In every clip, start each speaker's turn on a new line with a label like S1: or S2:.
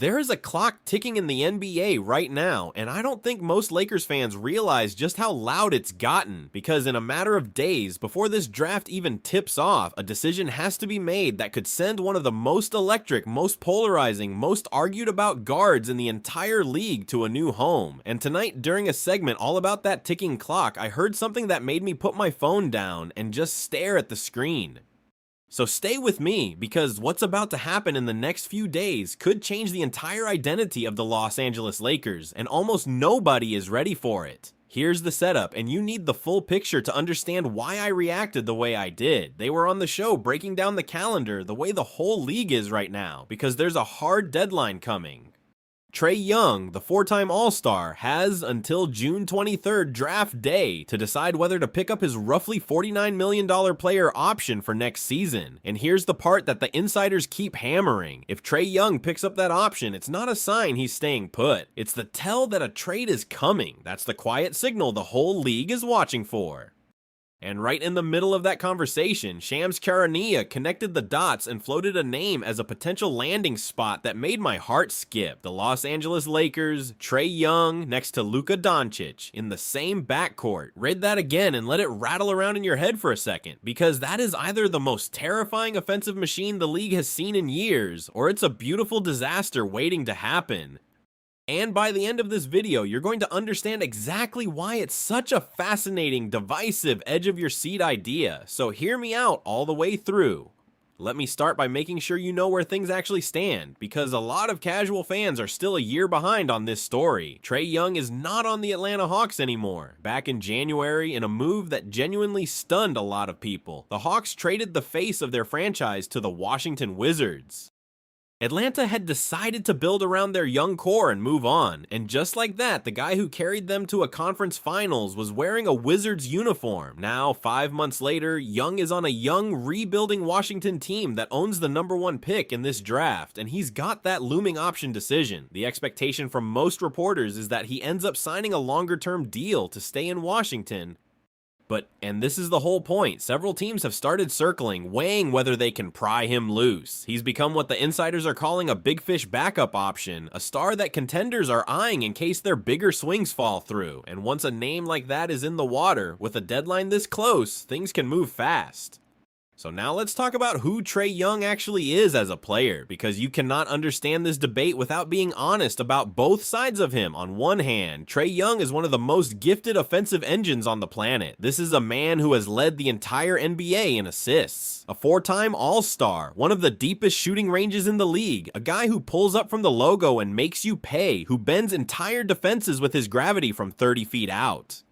S1: There is a clock ticking in the NBA right now, and I don't think most Lakers fans realize just how loud it's gotten, because in a matter of days, before this draft even tips off, a decision has to be made that could send one of the most electric, most polarizing, most argued about guards in the entire league to a new home. And tonight, during a segment all about that ticking clock, I heard something that made me put my phone down and just stare at the screen. So stay with me, because what's about to happen in the next few days could change the entire identity of the Los Angeles Lakers, and almost nobody is ready for it. Here's the setup, and you need the full picture to understand why I reacted the way I did. They were on the show breaking down the calendar the way the whole league is right now, because there's a hard deadline coming. Trey Young, the four-time All-Star, has until June 23rd draft day to decide whether to pick up his roughly $49 million player option for next season. And here's the part that the insiders keep hammering. If Trey Young picks up that option, it's not a sign he's staying put. It's the tell that a trade is coming. That's the quiet signal the whole league is watching for. And right in the middle of that conversation, Shams Charania connected the dots and floated a name as a potential landing spot that made my heart skip. The Los Angeles Lakers, Trey Young next to Luka Doncic in the same backcourt. Read that again and let it rattle around in your head for a second, because that is either the most terrifying offensive machine the league has seen in years, or it's a beautiful disaster waiting to happen. And by the end of this video, you're going to understand exactly why it's such a fascinating, divisive, edge-of-your-seat idea. So hear me out all the way through. Let me start by making sure you know where things actually stand, because a lot of casual fans are still a year behind on this story. Trey Young is not on the Atlanta Hawks anymore. Back in January, in a move that genuinely stunned a lot of people, the Hawks traded the face of their franchise to the Washington Wizards. Atlanta had decided to build around their young core and move on, and just like that, the guy who carried them to a conference finals was wearing a Wizards uniform. Now, 5 months later, Young is on a young, rebuilding Washington team that owns the #1 pick in this draft, and he's got that looming option decision. The expectation from most reporters is that he ends up signing a longer-term deal to stay in Washington. And this is the whole point, several teams have started circling, weighing whether they can pry him loose. He's become what the insiders are calling a big fish backup option, a star that contenders are eyeing in case their bigger swings fall through. And once a name like that is in the water, with a deadline this close, things can move fast. So now let's talk about who Trey Young actually is as a player, because you cannot understand this debate without being honest about both sides of him. On one hand, Trey Young is one of the most gifted offensive engines on the planet. This is a man who has led the entire NBA in assists, a four-time All-Star, one of the deepest shooting ranges in the league, a guy who pulls up from the logo and makes you pay, who bends entire defenses with his gravity from 30 feet out.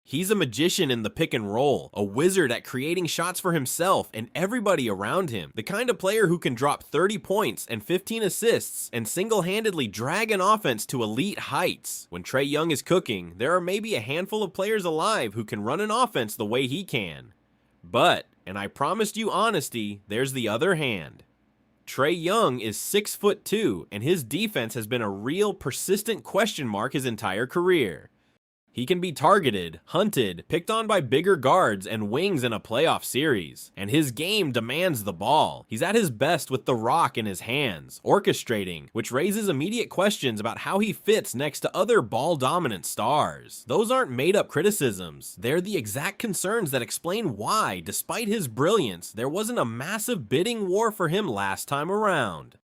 S1: He's a magician in the pick and roll, a wizard at creating shots for himself and everybody around him, the kind of player who can drop 30 points and 15 assists and single-handedly drag an offense to elite heights. When Trey Young is cooking, there are maybe a handful of players alive who can run an offense the way he can. But, and I promised you honesty, there's the other hand. Trey Young is 6'2", and his defense has been a real persistent question mark his entire career. He can be targeted, hunted, picked on by bigger guards and wings in a playoff series, and his game demands the ball. He's at his best with the rock in his hands, orchestrating, which raises immediate questions about how he fits next to other ball-dominant stars. Those aren't made-up criticisms. They're the exact concerns that explain why, despite his brilliance, there wasn't a massive bidding war for him last time around.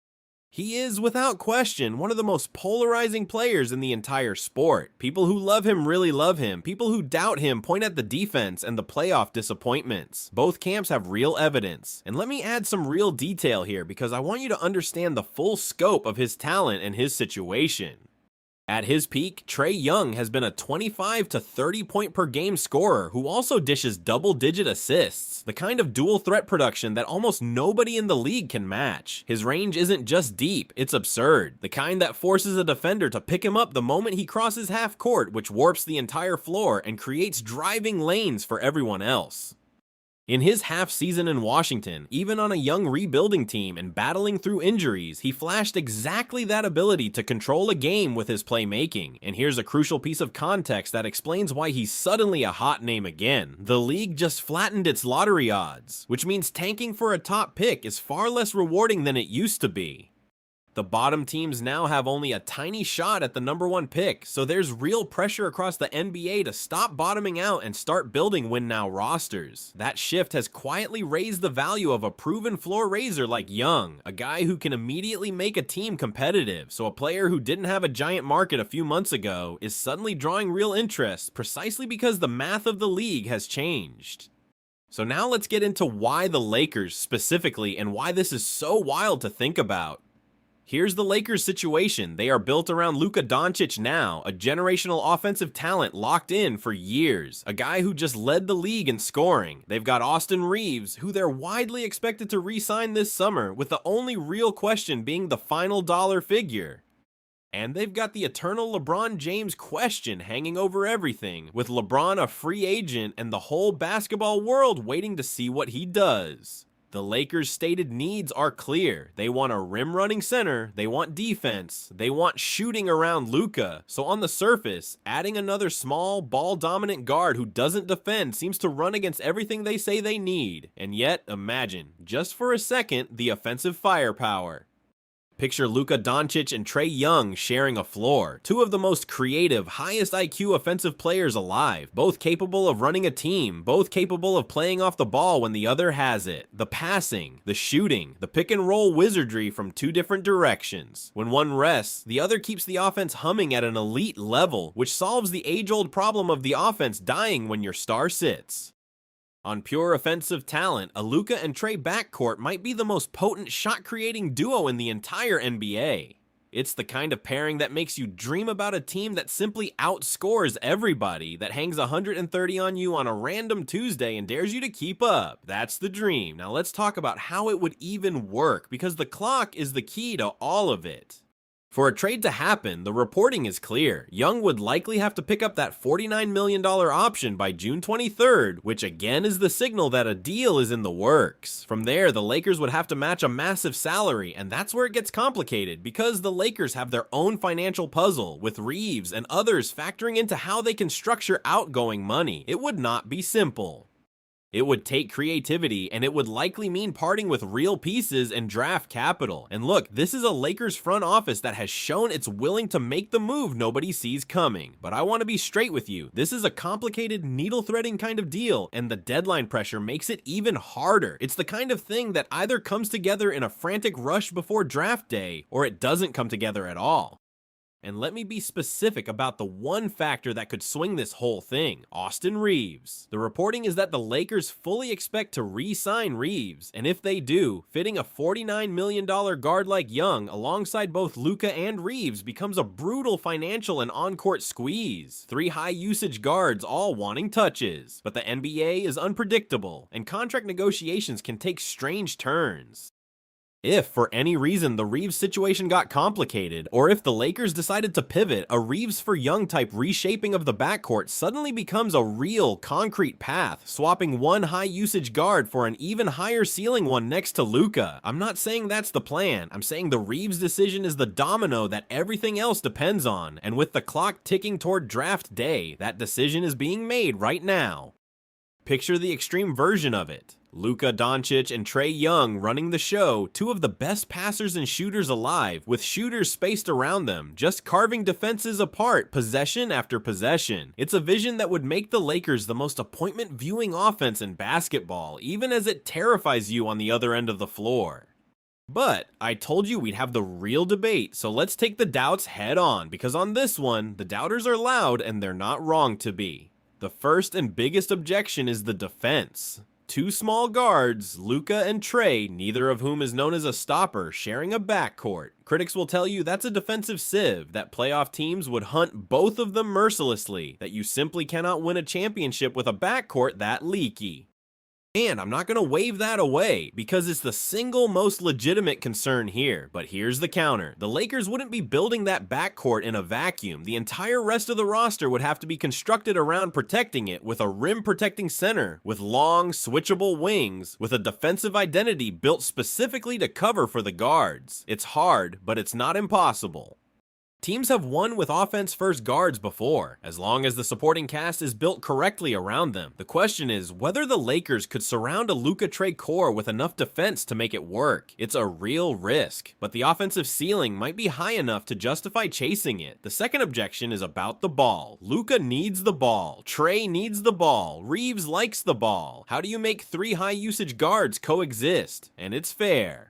S1: He is, without question, one of the most polarizing players in the entire sport. People who love him really love him. People who doubt him point at the defense and the playoff disappointments. Both camps have real evidence. And let me add some real detail here, because I want you to understand the full scope of his talent and his situation. At his peak, Trey Young has been a 25 to 30 point per game scorer who also dishes double-digit assists, the kind of dual threat production that almost nobody in the league can match. His range isn't just deep, it's absurd, the kind that forces a defender to pick him up the moment he crosses half court, which warps the entire floor and creates driving lanes for everyone else. In his half season in Washington, even on a young rebuilding team and battling through injuries, he flashed exactly that ability to control a game with his playmaking. And here's a crucial piece of context that explains why he's suddenly a hot name again. The league just flattened its lottery odds, which means tanking for a top pick is far less rewarding than it used to be. The bottom teams now have only a tiny shot at the #1 pick, so there's real pressure across the NBA to stop bottoming out and start building win-now rosters. That shift has quietly raised the value of a proven floor raiser like Young, a guy who can immediately make a team competitive, so a player who didn't have a giant market a few months ago is suddenly drawing real interest precisely because the math of the league has changed. So now let's get into why the Lakers specifically and why this is so wild to think about. Here's the Lakers' situation. They are built around Luka Doncic now, a generational offensive talent locked in for years, a guy who just led the league in scoring. They've got Austin Reaves, who they're widely expected to re-sign this summer, with the only real question being the final dollar figure. And they've got the eternal LeBron James question hanging over everything, with LeBron a free agent and the whole basketball world waiting to see what he does. The Lakers' stated needs are clear. They want a rim-running center, they want defense, they want shooting around Luka. So on the surface, adding another small, ball-dominant guard who doesn't defend seems to run against everything they say they need. And yet, imagine, just for a second, the offensive firepower. Picture Luka Doncic and Trey Young sharing a floor, two of the most creative, highest IQ offensive players alive, both capable of running a team, both capable of playing off the ball when the other has it, the passing, the shooting, the pick and roll wizardry from two different directions. When one rests, the other keeps the offense humming at an elite level, which solves the age-old problem of the offense dying when your star sits. On pure offensive talent, a Luka and Trey backcourt might be the most potent shot-creating duo in the entire NBA. It's the kind of pairing that makes you dream about a team that simply outscores everybody, that hangs 130 on you on a random Tuesday and dares you to keep up. That's the dream. Now let's talk about how it would even work, because the clock is the key to all of it. For a trade to happen, the reporting is clear. Young would likely have to pick up that $49 million option by June 23rd, which again is the signal that a deal is in the works. From there, the Lakers would have to match a massive salary, and that's where it gets complicated, because the Lakers have their own financial puzzle, with Reaves and others factoring into how they can structure outgoing money. It would not be simple. It would take creativity, and it would likely mean parting with real pieces and draft capital. And look, this is a Lakers front office that has shown it's willing to make the move nobody sees coming. But I want to be straight with you. This is a complicated, needle-threading kind of deal, and the deadline pressure makes it even harder. It's the kind of thing that either comes together in a frantic rush before draft day, or it doesn't come together at all. And let me be specific about the one factor that could swing this whole thing: Austin Reaves. The reporting is that the Lakers fully expect to re-sign Reaves, and if they do, fitting a $49 million guard like Young alongside both Luka and Reaves becomes a brutal financial and on-court squeeze. Three high-usage guards all wanting touches. But the NBA is unpredictable, and contract negotiations can take strange turns. If, for any reason, the Reaves situation got complicated, or if the Lakers decided to pivot, a Reaves for Young type reshaping of the backcourt suddenly becomes a real, concrete path, swapping one high-usage guard for an even higher ceiling one next to Luka. I'm not saying that's the plan. I'm saying the Reaves decision is the domino that everything else depends on, and with the clock ticking toward draft day, that decision is being made right now. Picture the extreme version of it. Luka Doncic and Trey Young running the show, two of the best passers and shooters alive, with shooters spaced around them, just carving defenses apart, possession after possession. It's a vision that would make the Lakers the most appointment-viewing offense in basketball, even as it terrifies you on the other end of the floor. But I told you we'd have the real debate, so let's take the doubts head on, because on this one, the doubters are loud and they're not wrong to be. The first and biggest objection is the defense. Two small guards, Luka and Trey, neither of whom is known as a stopper, sharing a backcourt. Critics will tell you that's a defensive sieve, that playoff teams would hunt both of them mercilessly, that you simply cannot win a championship with a backcourt that leaky. And I'm not going to wave that away, because it's the single most legitimate concern here. But here's the counter. The Lakers wouldn't be building that backcourt in a vacuum. The entire rest of the roster would have to be constructed around protecting it, with a rim-protecting center, with long, switchable wings, with a defensive identity built specifically to cover for the guards. It's hard, but it's not impossible. Teams have won with offense-first guards before, as long as the supporting cast is built correctly around them. The question is whether the Lakers could surround a Luka Trey core with enough defense to make it work. It's a real risk, but the offensive ceiling might be high enough to justify chasing it. The second objection is about the ball. Luka needs the ball. Trey needs the ball. Reaves likes the ball. How do you make three high-usage guards coexist? And it's fair.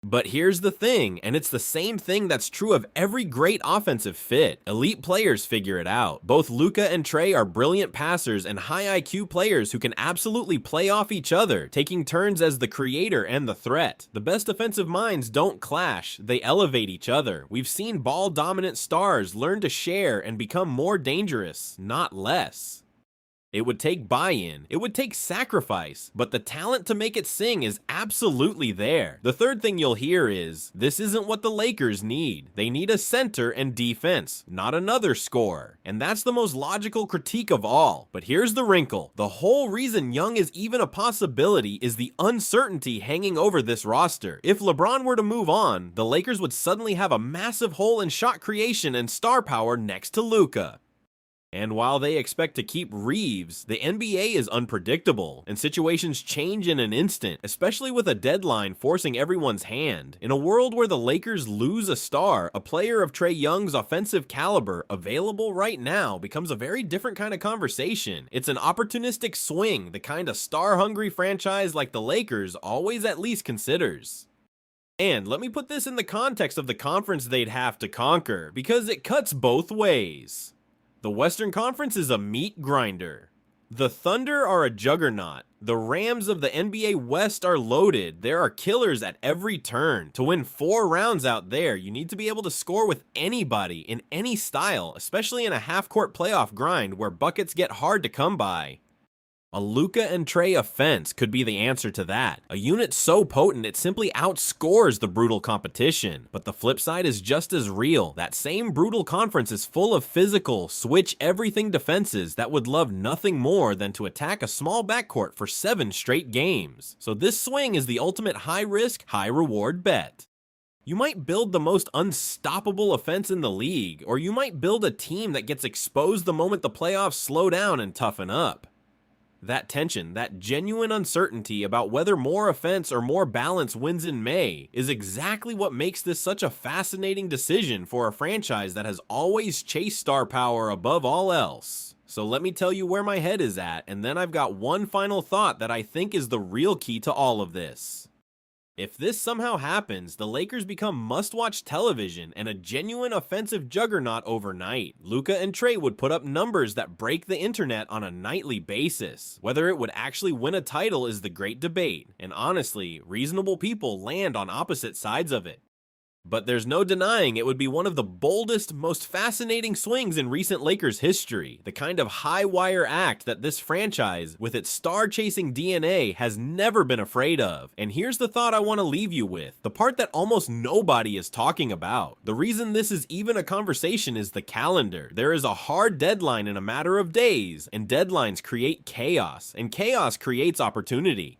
S1: But here's the thing, and it's the same thing that's true of every great offensive fit. Elite players figure it out. Both Luka and Trey are brilliant passers and high IQ players who can absolutely play off each other, taking turns as the creator and the threat. The best offensive minds don't clash, they elevate each other. We've seen ball-dominant stars learn to share and become more dangerous, not less. It would take buy-in, it would take sacrifice, but the talent to make it sing is absolutely there. The third thing you'll hear is, this isn't what the Lakers need. They need a center and defense, not another scorer. And that's the most logical critique of all. But here's the wrinkle. The whole reason Young is even a possibility is the uncertainty hanging over this roster. If LeBron were to move on, the Lakers would suddenly have a massive hole in shot creation and star power next to Luka. And while they expect to keep Reaves, the NBA is unpredictable, and situations change in an instant, especially with a deadline forcing everyone's hand. In a world where the Lakers lose a star, a player of Trey Young's offensive caliber available right now becomes a very different kind of conversation. It's an opportunistic swing, the kind of star-hungry franchise like the Lakers always at least considers. And let me put this in the context of the conference they'd have to conquer, because it cuts both ways. The Western Conference is a meat grinder. The Thunder are a juggernaut. The Rams of the NBA West are loaded. There are killers at every turn. To win 4 rounds out there, you need to be able to score with anybody in any style, especially in a half-court playoff grind where buckets get hard to come by. A Luka and Trey offense could be the answer to that. A unit so potent it simply outscores the brutal competition. But the flip side is just as real. That same brutal conference is full of physical, switch-everything defenses that would love nothing more than to attack a small backcourt for 7 straight games. So this swing is the ultimate high-risk, high-reward bet. You might build the most unstoppable offense in the league, or you might build a team that gets exposed the moment the playoffs slow down and toughen up. That tension, that genuine uncertainty about whether more offense or more balance wins in May is exactly what makes this such a fascinating decision for a franchise that has always chased star power above all else. So let me tell you where my head is at, and then I've got one final thought that I think is the real key to all of this. If this somehow happens, the Lakers become must-watch television and a genuine offensive juggernaut overnight. Luka and Trey would put up numbers that break the internet on a nightly basis. Whether it would actually win a title is the great debate, and honestly, reasonable people land on opposite sides of it. But there's no denying it would be one of the boldest, most fascinating swings in recent Lakers history. The kind of high-wire act that this franchise, with its star-chasing DNA, has never been afraid of. And here's the thought I want to leave you with, the part that almost nobody is talking about. The reason this is even a conversation is the calendar. There is a hard deadline in a matter of days, and deadlines create chaos, and chaos creates opportunity.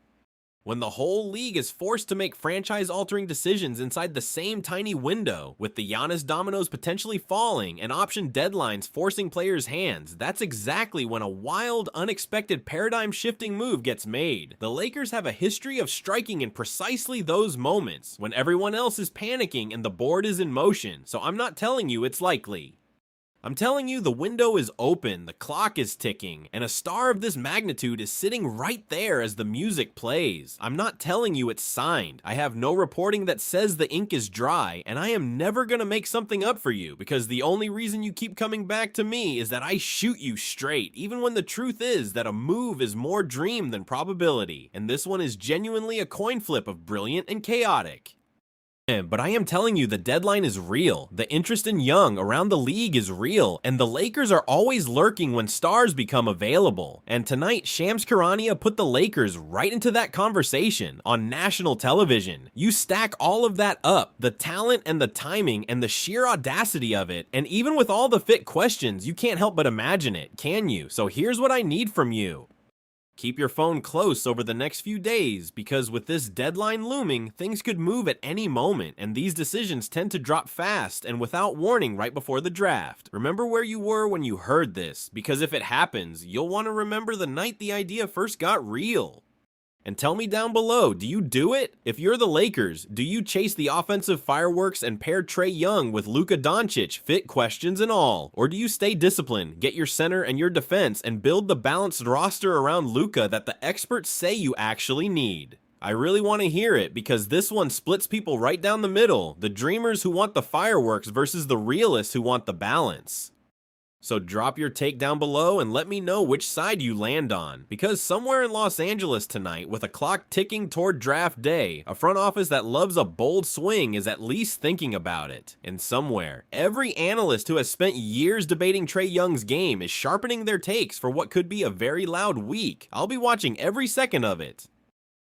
S1: When the whole league is forced to make franchise-altering decisions inside the same tiny window, with the Giannis dominoes potentially falling and option deadlines forcing players' hands, that's exactly when a wild, unexpected paradigm-shifting move gets made. The Lakers have a history of striking in precisely those moments, when everyone else is panicking and the board is in motion, so I'm not telling you it's likely. I'm telling you the window is open, the clock is ticking, and a star of this magnitude is sitting right there as the music plays. I'm not telling you it's signed. I have no reporting that says the ink is dry, and I am never gonna make something up for you, because the only reason you keep coming back to me is that I shoot you straight, even when the truth is that a move is more dream than probability, and this one is genuinely a coin flip of brilliant and chaotic. But I am telling you the deadline is real, the interest in Young around the league is real, and the Lakers are always lurking when stars become available. And tonight, Shams Charania put the Lakers right into that conversation on national television. You stack all of that up, the talent and the timing and the sheer audacity of it, and even with all the fit questions, you can't help but imagine it, can you? So here's what I need from you. Keep your phone close over the next few days because with this deadline looming, things could move at any moment, and these decisions tend to drop fast and without warning right before the draft. Remember where you were when you heard this, because if it happens, you'll want to remember the night the idea first got real. And tell me down below, do you do it? If you're the Lakers, do you chase the offensive fireworks and pair Trey Young with Luka Doncic, fit questions and all? Or do you stay disciplined, get your center and your defense, and build the balanced roster around Luka that the experts say you actually need? I really want to hear it because this one splits people right down the middle, the dreamers who want the fireworks versus the realists who want the balance. So drop your take down below and let me know which side you land on, because somewhere in Los Angeles tonight, with a clock ticking toward draft day, a front office that loves a bold swing is at least thinking about it. And somewhere, every analyst who has spent years debating Trey Young's game is sharpening their takes for what could be a very loud week. I'll be watching every second of it.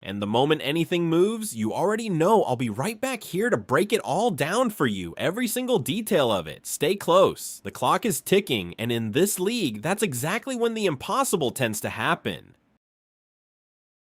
S1: And the moment anything moves, you already know I'll be right back here to break it all down for you, every single detail of it. Stay close. The clock is ticking, and in this league, that's exactly when the impossible tends to happen.